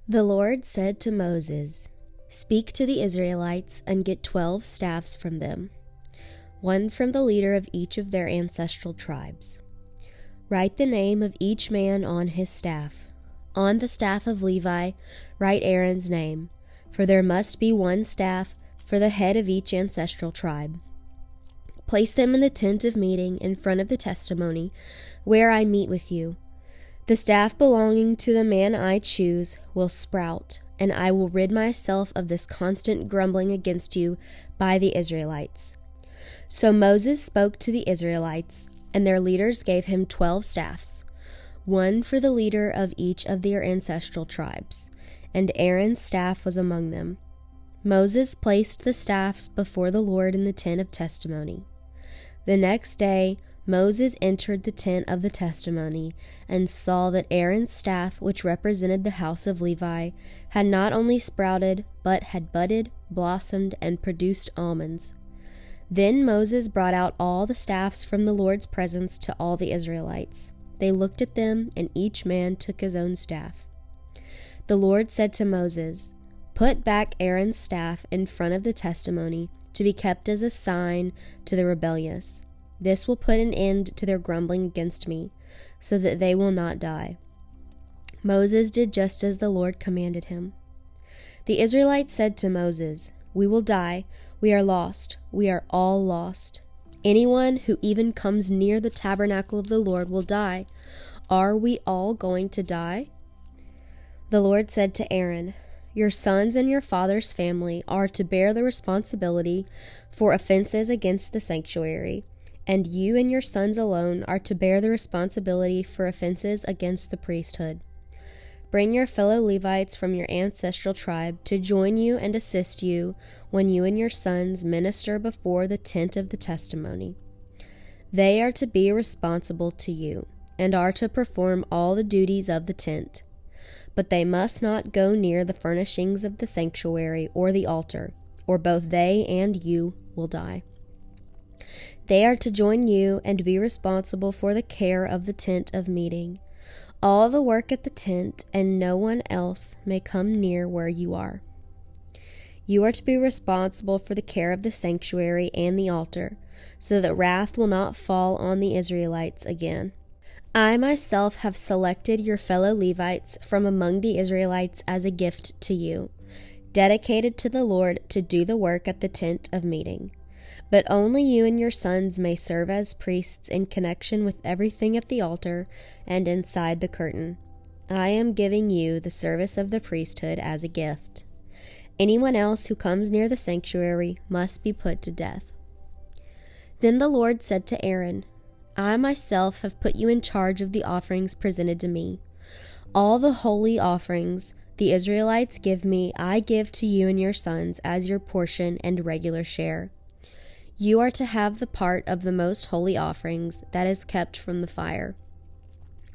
The Lord said to Moses, "Speak to the Israelites and get 12 staffs from them, one from the leader of each of their ancestral tribes. Write the name of each man on his staff. On the staff of Levi, write Aaron's name, for there must be one staff for the head of each ancestral tribe. Place them in the tent of meeting in front of the testimony, where I meet with you. The staff belonging to the man I choose will sprout, and I will rid myself of this constant grumbling against you by the Israelites." So Moses spoke to the Israelites, and their leaders gave him 12 staffs, one for the leader of each of their ancestral tribes, and Aaron's staff was among them. Moses placed the staffs before the Lord in the tent of testimony. The next day, Moses entered the tent of the testimony and saw that Aaron's staff, which represented the house of Levi, had not only sprouted, but had budded, blossomed, and produced almonds. Then Moses brought out all the staffs from the Lord's presence to all the Israelites. They looked at them, and each man took his own staff. The Lord said to Moses, "Put back Aaron's staff in front of the testimony to be kept as a sign to the rebellious. This will put an end to their grumbling against me, so that they will not die." Moses did just as the Lord commanded him. The Israelites said to Moses, "We will die. We are lost. We are all lost. Anyone who even comes near the tabernacle of the Lord will die. Are we all going to die?" The Lord said to Aaron, "Your sons and your father's family are to bear the responsibility for offenses against the sanctuary, and you and your sons alone are to bear the responsibility for offenses against the priesthood. Bring your fellow Levites from your ancestral tribe to join you and assist you when you and your sons minister before the tent of the testimony. They are to be responsible to you, and are to perform all the duties of the tent. But they must not go near the furnishings of the sanctuary or the altar, or both they and you will die. They are to join you and be responsible for the care of the tent of meeting. All the work at the tent, and no one else may come near where you are. You are to be responsible for the care of the sanctuary and the altar, so that wrath will not fall on the Israelites again. I myself have selected your fellow Levites from among the Israelites as a gift to you, dedicated to the Lord to do the work at the tent of meeting. But only you and your sons may serve as priests in connection with everything at the altar and inside the curtain. I am giving you the service of the priesthood as a gift. Anyone else who comes near the sanctuary must be put to death." Then the Lord said to Aaron, "I myself have put you in charge of the offerings presented to me. All the holy offerings the Israelites give me, I give to you and your sons as your portion and regular share. You are to have the part of the most holy offerings that is kept from the fire.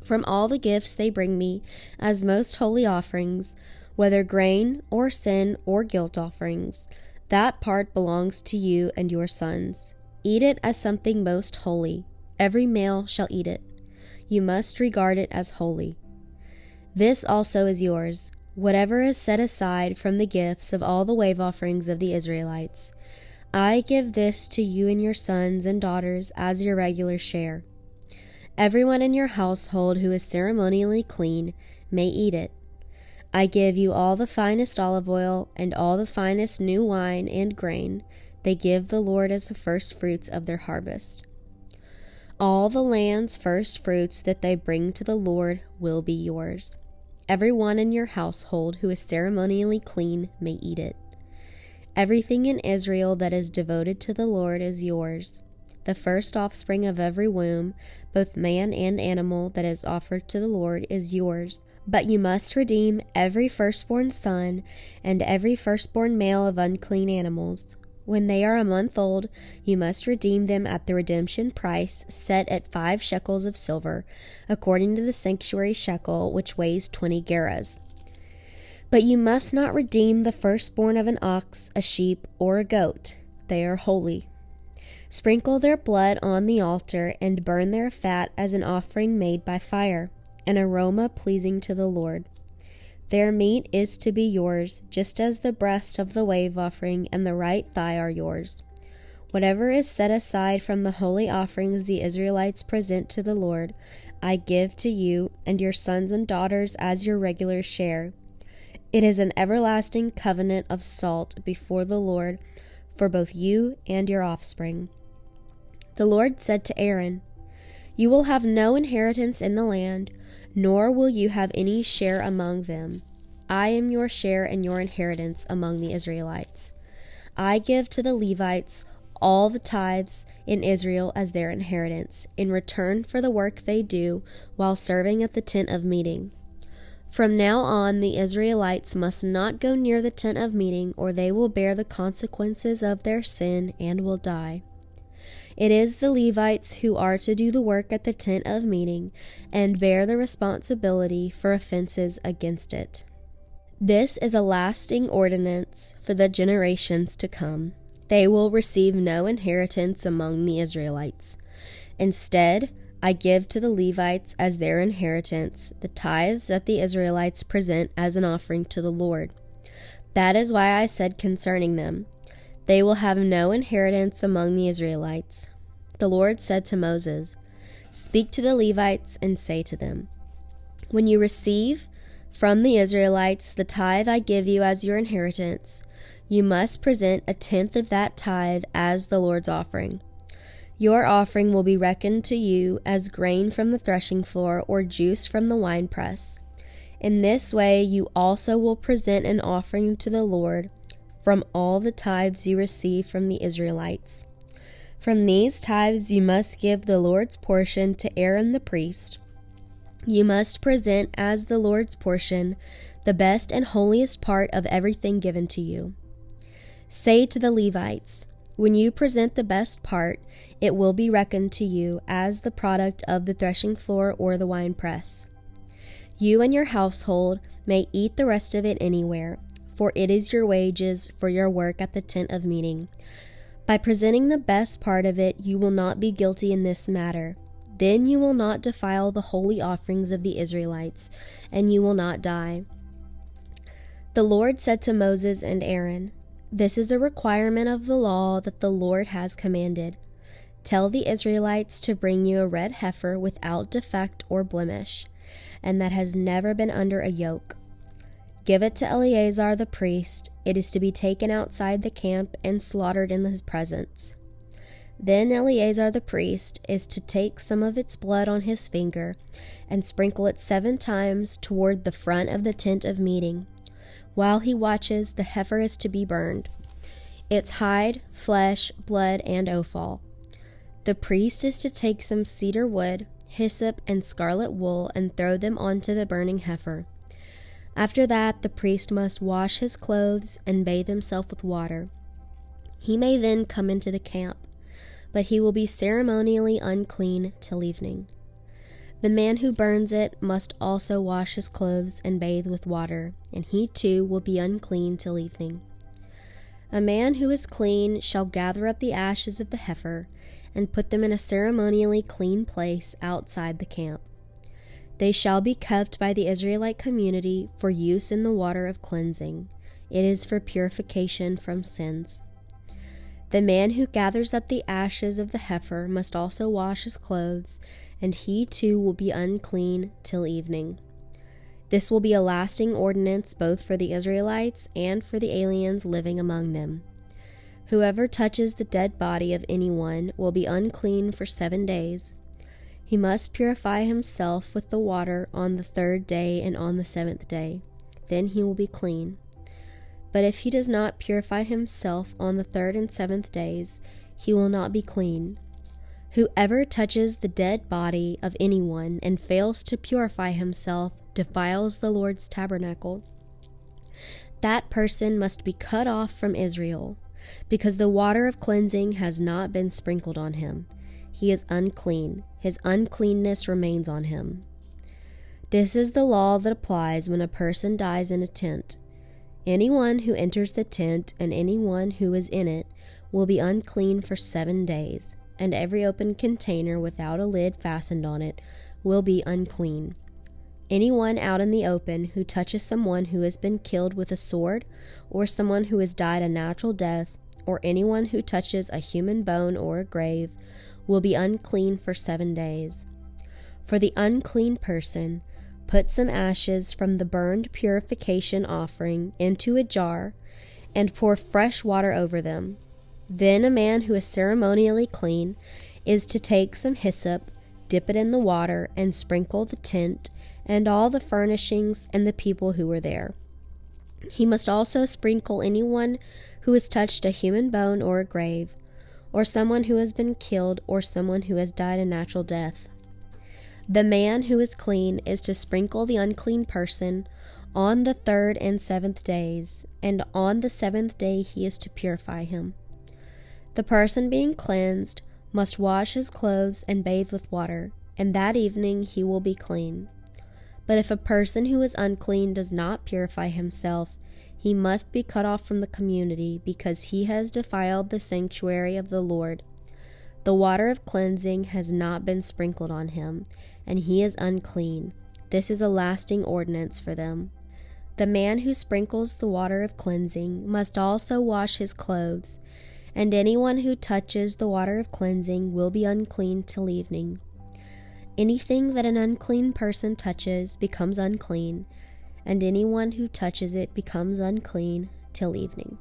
From all the gifts they bring me as most holy offerings, whether grain or sin or guilt offerings, that part belongs to you and your sons. Eat it as something most holy. Every male shall eat it. You must regard it as holy. This also is yours, whatever is set aside from the gifts of all the wave offerings of the Israelites. I give this to you and your sons and daughters as your regular share. Everyone in your household who is ceremonially clean may eat it. I give you all the finest olive oil and all the finest new wine and grain they give the Lord as the first fruits of their harvest. All the land's first fruits that they bring to the Lord will be yours. Everyone in your household who is ceremonially clean may eat it. Everything in Israel that is devoted to the Lord is yours. The first offspring of every womb, both man and animal, that is offered to the Lord is yours. But you must redeem every firstborn son and every firstborn male of unclean animals. When they are a month old, you must redeem them at the redemption price set at 5 shekels of silver, according to the sanctuary shekel, which weighs 20 gerahs. But you must not redeem the firstborn of an ox, a sheep, or a goat. They are holy. Sprinkle their blood on the altar and burn their fat as an offering made by fire, an aroma pleasing to the Lord. Their meat is to be yours, just as the breast of the wave offering and the right thigh are yours. Whatever is set aside from the holy offerings the Israelites present to the Lord, I give to you and your sons and daughters as your regular share. It is an everlasting covenant of salt before the Lord for both you and your offspring." The Lord said to Aaron, "You will have no inheritance in the land, nor will you have any share among them. I am your share and your inheritance among the Israelites. I give to the Levites all the tithes in Israel as their inheritance, in return for the work they do while serving at the tent of meeting. From now on, the Israelites must not go near the tent of meeting, or they will bear the consequences of their sin and will die. It is the Levites who are to do the work at the tent of meeting and bear the responsibility for offenses against it. This is a lasting ordinance for the generations to come. They will receive no inheritance among the Israelites. Instead, I give to the Levites as their inheritance the tithes that the Israelites present as an offering to the Lord. That is why I said concerning them, they will have no inheritance among the Israelites. The Lord said to Moses, "Speak to the Levites and say to them, when you receive from the Israelites the tithe I give you as your inheritance, you must present a tenth of that tithe as the Lord's offering. Your offering will be reckoned to you as grain from the threshing floor or juice from the winepress. In this way you also will present an offering to the Lord from all the tithes you receive from the Israelites. From these tithes you must give the Lord's portion to Aaron the priest. You must present as the Lord's portion the best and holiest part of everything given to you. Say to the Levites, when you present the best part, it will be reckoned to you as the product of the threshing floor or the winepress. You and your household may eat the rest of it anywhere, for it is your wages for your work at the tent of meeting. By presenting the best part of it, you will not be guilty in this matter. Then you will not defile the holy offerings of the Israelites, and you will not die." The Lord said to Moses and Aaron, "This is a requirement of the law that the Lord has commanded. Tell the Israelites to bring you a red heifer without defect or blemish, and that has never been under a yoke. Give it to Eleazar the priest. It is to be taken outside the camp and slaughtered in his presence. Then Eleazar the priest is to take some of its blood on his finger and sprinkle it 7 times toward the front of the tent of meeting. While he watches, the heifer is to be burned, its hide, flesh, blood, and offal. The priest is to take some cedar wood, hyssop, and scarlet wool and throw them onto the burning heifer. After that, the priest must wash his clothes and bathe himself with water. He may then come into the camp, but he will be ceremonially unclean till evening. The man who burns it must also wash his clothes and bathe with water, and he too will be unclean till evening. A man who is clean shall gather up the ashes of the heifer and put them in a ceremonially clean place outside the camp. They shall be kept by the Israelite community for use in the water of cleansing. It is for purification from sins. The man who gathers up the ashes of the heifer must also wash his clothes, and he too will be unclean till evening. This will be a lasting ordinance both for the Israelites and for the aliens living among them. Whoever touches the dead body of anyone will be unclean for 7 days. He must purify himself with the water on the 3rd day and on the 7th day. Then he will be clean. But if he does not purify himself on the 3rd and 7th days, he will not be clean. Whoever touches the dead body of anyone and fails to purify himself defiles the Lord's tabernacle. That person must be cut off from Israel, because the water of cleansing has not been sprinkled on him. He is unclean. His uncleanness remains on him. This is the law that applies when a person dies in a tent. Anyone who enters the tent and anyone who is in it will be unclean for 7 days, and every open container without a lid fastened on it will be unclean. Anyone out in the open who touches someone who has been killed with a sword, or someone who has died a natural death, or anyone who touches a human bone or a grave, will be unclean for 7 days. For the unclean person, put some ashes from the burned purification offering into a jar, and pour fresh water over them. Then a man who is ceremonially clean is to take some hyssop, dip it in the water, and sprinkle the tent and all the furnishings and the people who were there. He must also sprinkle anyone who has touched a human bone or a grave, or someone who has been killed, or someone who has died a natural death. The man who is clean is to sprinkle the unclean person on the 3rd and 7th days, and on the 7th day he is to purify him. The person being cleansed must wash his clothes and bathe with water, and that evening he will be clean. But if a person who is unclean does not purify himself, he must be cut off from the community, because he has defiled the sanctuary of the Lord. The water of cleansing has not been sprinkled on him, and he is unclean. This is a lasting ordinance for them. The man who sprinkles the water of cleansing must also wash his clothes, and anyone who touches the water of cleansing will be unclean till evening. Anything that an unclean person touches becomes unclean, and anyone who touches it becomes unclean till evening.